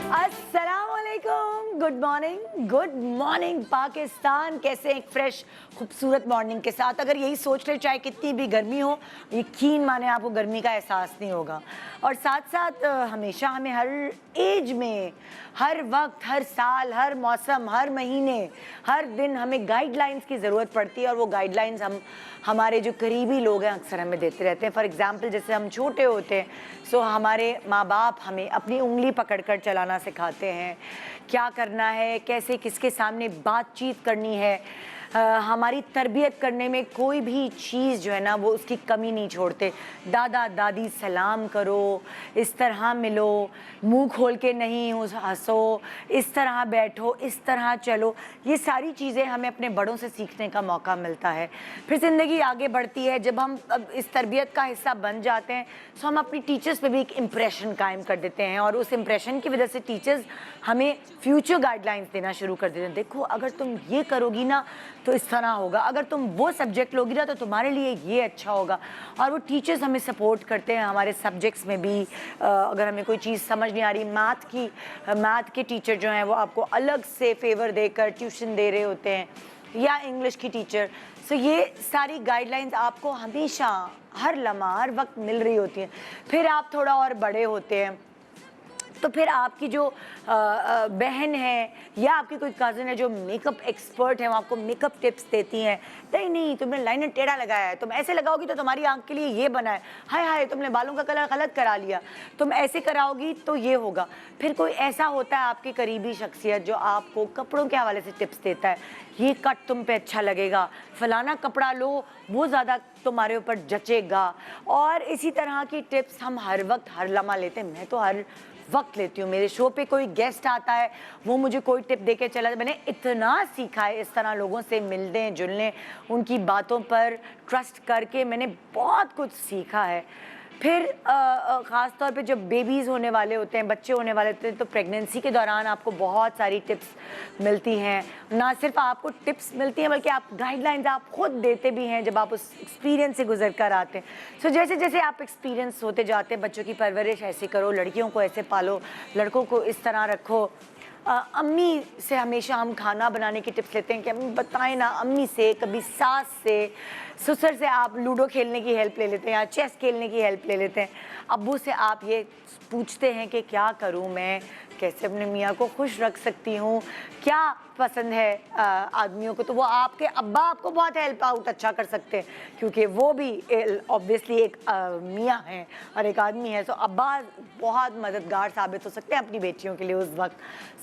अस्सलाम वालेकुम, good morning Pakistan. कैसे एक फ्रेश खूबसूरत मॉर्निंग के साथ अगर यही सोच ले चाहे कितनी भी गर्मी हो, यकीन माने आपको गर्मी का एहसास नहीं होगा। और साथ साथ हमेशा हमें हर एज में, हर वक्त, हर साल, हर मौसम, हर महीने, हर दिन हमें गाइडलाइंस की ज़रूरत पड़ती है। और वो गाइडलाइंस हमारे जो करीबी लोग हैं अक्सर हमें देते रहते हैं। फॉर एग्ज़ाम्पल जैसे हम छोटे होते हैं सो हमारे माँ बाप हमें अपनी उंगली पकड़कर चलाना सिखाते हैं, क्या करना है, कैसे किसके सामने बातचीत करनी है। हमारी तरबियत करने में कोई भी चीज़ जो है ना वो उसकी कमी नहीं छोड़ते। दादा दादी सलाम करो, इस तरह मिलो, मुंह खोल के नहीं हंसो, इस तरह बैठो, इस तरह चलो। ये सारी चीज़ें हमें अपने बड़ों से सीखने का मौका मिलता है। फिर ज़िंदगी आगे बढ़ती है, जब हम अब इस तरबियत का हिस्सा बन जाते हैं तो हम अपनी टीचर्स पे भी एक इम्प्रेशन कायम कर देते हैं। और उस इम्प्रेशन की वजह से टीचर्स हमें फ्यूचर गाइडलाइंस देना शुरू कर देते हैं। देखो अगर तुम ये करोगी ना तो इस तरह होगा, अगर तुम वो सब्जेक्ट लोगी ना तो तुम्हारे लिए ये अच्छा होगा। और वो टीचर्स हमें सपोर्ट करते हैं हमारे सब्जेक्ट्स में भी। अगर हमें कोई चीज़ समझ नहीं आ रही, मैथ के टीचर जो हैं वो आपको अलग से फेवर देकर ट्यूशन दे रहे होते हैं, या इंग्लिश की टीचर। सो ये सारी गाइडलाइंस आपको हमेशा हर लम्हा हर वक्त मिल रही होती हैं। फिर आप थोड़ा और बड़े होते हैं तो फिर आपकी जो बहन है या आपकी कोई कज़न है जो मेकअप एक्सपर्ट है, वो आपको मेकअप टिप्स देती हैं। नहीं नहीं, तुमने लाइनर टेढ़ा लगाया है, तुम ऐसे लगाओगी तो तुम्हारी आंख के लिए ये बना है, हाय हाय तुमने बालों का कलर गलत करा लिया, तुम ऐसे कराओगी तो ये होगा। फिर कोई ऐसा होता है आपकी करीबी शख्सियत जो आपको कपड़ों के हवाले से टिप्स देता है, ये कट तुम पे अच्छा लगेगा, फलाना कपड़ा लो वो ज़्यादा तुम्हारे ऊपर जचेगा। और इसी तरह की टिप्स हम हर वक्त हर लम्हा लेते हैं। मैं तो हर वक्त लेती हूँ। मेरे शो पे कोई गेस्ट आता है, वो मुझे कोई टिप दे के चला, मैंने इतना सीखा है इस तरह लोगों से मिलने जुलने, उनकी बातों पर ट्रस्ट करके मैंने बहुत कुछ सीखा है। फिर ख़ास तौर पे जब बेबीज़ होने वाले होते हैं, बच्चे होने वाले होते हैं, तो प्रेगनेंसी के दौरान आपको बहुत सारी टिप्स मिलती हैं। ना सिर्फ आपको टिप्स मिलती हैं बल्कि आप गाइडलाइंस आप खुद देते भी हैं जब आप उस एक्सपीरियंस से गुजर कर आते हैं। सो जैसे जैसे आप एक्सपीरियंस होते जाते हैं, बच्चों की परवरिश ऐसे करो, लड़कियों को ऐसे पालो, लड़कों को इस तरह रखो। अम्मी से हमेशा हम खाना बनाने की टिप्स लेते हैं कि अम्मी बताएं ना, अम्मी से, कभी सास से, ससुर से आप लूडो खेलने की हेल्प ले लेते हैं या चेस खेलने की हेल्प ले लेते हैं। अब्बू से आप ये पूछते हैं कि क्या करूं मैं, कैसे अपने मियाँ को खुश रख सकती हूँ, क्या पसंद है आदमियों को, तो वो आपके अब्बा आपको बहुत हेल्प आउट अच्छा कर सकते हैं क्योंकि वो भी ऑब्वियसली एक मियाँ हैं और एक आदमी है। तो अब्बा बहुत मददगार साबित हो सकते हैं अपनी बेटियों के लिए उस वक्त।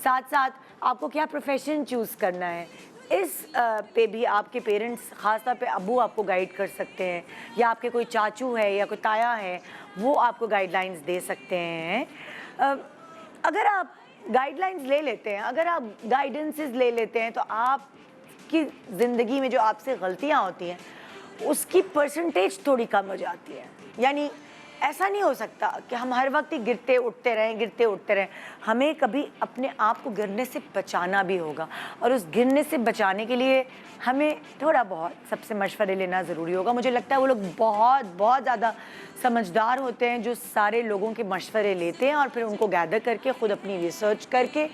साथ साथ आपको क्या प्रोफेशन चूज़ करना है, इस पे भी आपके पेरेंट्स, ख़ास तौर पे अब्बू आपको गाइड कर सकते हैं, या आपके कोई चाचू है या कोई ताया है वो आपको गाइडलाइंस दे सकते हैं। अगर आप गाइडलाइंस ले लेते हैं, अगर आप गाइडेंसेस ले लेते हैं तो आपकी ज़िंदगी में जो आपसे गलतियाँ होती हैं उसकी परसेंटेज थोड़ी कम हो जाती है। यानी ऐसा नहीं हो सकता कि हम हर वक्त ही गिरते उठते रहें। हमें कभी अपने आप को गिरने से बचाना भी होगा, और उस गिरने से बचाने के लिए हमें थोड़ा बहुत सबसे मशवरे लेना ज़रूरी होगा। मुझे लगता है वो लोग बहुत बहुत ज़्यादा समझदार होते हैं जो सारे लोगों के मशवरे लेते हैं और फिर उनको गैदर करके ख़ुद अपनी रिसर्च करके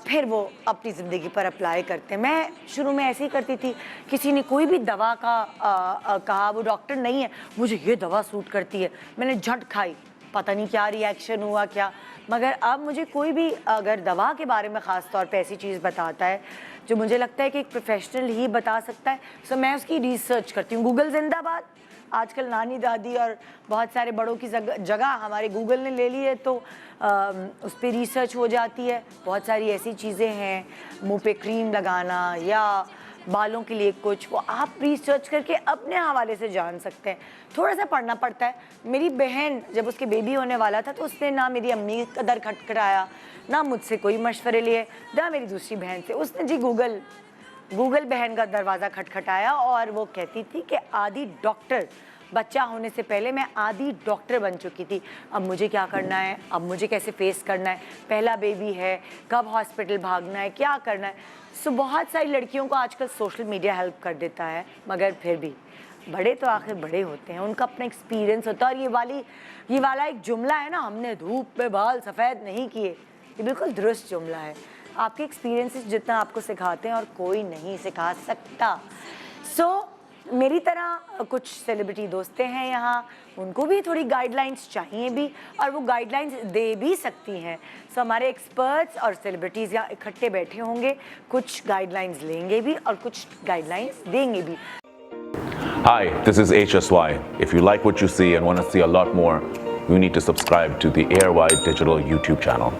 फिर वो अपनी ज़िंदगी पर अप्लाई करते हैं। मैं शुरू में ऐसे ही करती थी, किसी ने कोई भी दवा का कहा, वो डॉक्टर नहीं है, मुझे ये दवा सूट करती है, मैंने झट खाई, पता नहीं क्या रिएक्शन हुआ क्या। मगर अब मुझे कोई भी अगर दवा के बारे में ख़ास तौर पे ऐसी चीज़ बताता है जो मुझे लगता है कि एक प्रोफेशनल ही बता सकता है, तो मैं उसकी रिसर्च करती हूँ। गूगल जिंदाबाद। आजकल नानी दादी और बहुत सारे बड़ों की जगह हमारे गूगल ने ले ली है, तो उस पर रिसर्च हो जाती है। बहुत सारी ऐसी चीज़ें हैं, मुंह पे क्रीम लगाना या बालों के लिए कुछ, वो आप रिसर्च करके अपने हवाले से जान सकते हैं। थोड़ा सा पढ़ना पड़ता है। मेरी बहन जब उसके बेबी होने वाला था तो उसने ना मेरी अम्मी का दर खटखटाया, ना मुझसे कोई मशवरे लिए, ना मेरी दूसरी बहन से, उसने जी गूगल बहन का दरवाज़ा खटखटाया और वो कहती थी कि आदि डॉक्टर, बच्चा होने से पहले मैं आदि डॉक्टर बन चुकी थी। अब मुझे क्या करना है, अब मुझे कैसे फेस करना है, पहला बेबी है, कब हॉस्पिटल भागना है, क्या करना है। सो बहुत सारी लड़कियों को आजकल सोशल मीडिया हेल्प कर देता है, मगर फिर भी बड़े तो आखिर बड़े होते हैं, उनका अपना एक्सपीरियंस होता है। और ये वाला एक जुमला है ना, हमने धूप में बाल सफ़ेद नहीं किए, یہ بالکل درست جملہ ہے. آپ کے ایکسپیرینسز جتنا آپ کو سکھاتے ہیں اور کوئی نہیں سکھا سکتا. سو میری طرح کچھ سیلیبریٹی دوستیں ہیں یہاں, ان کو بھی تھوڑی گائیڈ لائنس چاہیے بھی, اور وہ گائیڈ لائنس دے بھی سکتی ہیں. سو ہمارے ایکسپرٹس اور سیلیبریٹیز یہاں اکٹھے بیٹھے ہوں گے, کچھ گائیڈ لائنس لیں گے بھی اور کچھ گائیڈ لائنس دیں گے بھی. Hi, this is HSY. If you like what you see and want to see a lot more, you need to subscribe to the Airwide Digital YouTube channel.